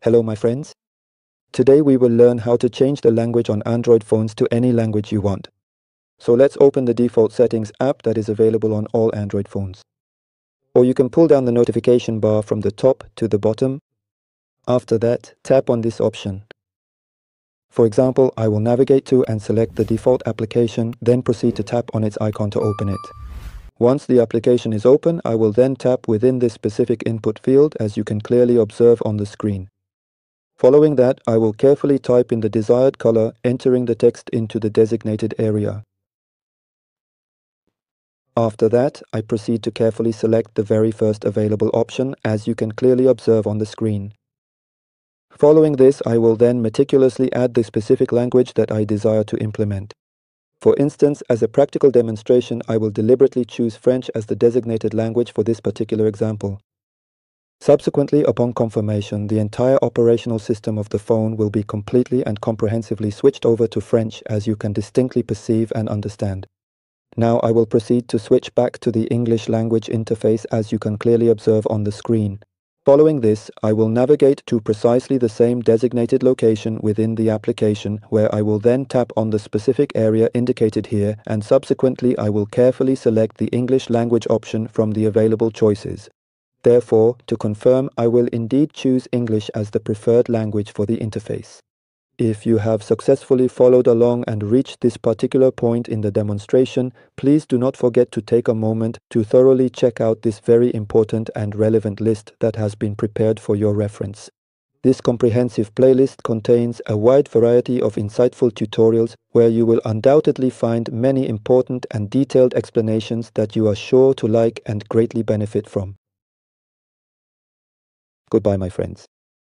Hello my friends. Today we will learn how to change the language on Android phones to any language you want. So let's open the default settings app that is available on all Android phones. Or you can pull down the notification bar from the top to the bottom. After that, tap on this option. For example, I will navigate to and select the default application, then proceed to tap on its icon to open it. Once the application is open, I will then tap within this specific input field, as you can clearly observe on the screen. Following that, I will carefully type in the desired color, entering the text into the designated area. After that, I proceed to carefully select the very first available option, as you can clearly observe on the screen. Following this, I will then meticulously add the specific language that I desire to implement. For instance, as a practical demonstration, I will deliberately choose French as the designated language for this particular example. Subsequently, upon confirmation, the entire operational system of the phone will be completely and comprehensively switched over to French, as you can distinctly perceive and understand. Now I will proceed to switch back to the English language interface, as you can clearly observe on the screen. Following this, I will navigate to precisely the same designated location within the application, where I will then tap on the specific area indicated here, and subsequently I will carefully select the English language option from the available choices. Therefore, to confirm, I will indeed choose English as the preferred language for the interface. If you have successfully followed along and reached this particular point in the demonstration, please do not forget to take a moment to thoroughly check out this very important and relevant list that has been prepared for your reference. This comprehensive playlist contains a wide variety of insightful tutorials where you will undoubtedly find many important and detailed explanations that you are sure to like and greatly benefit from. Goodbye, my friends.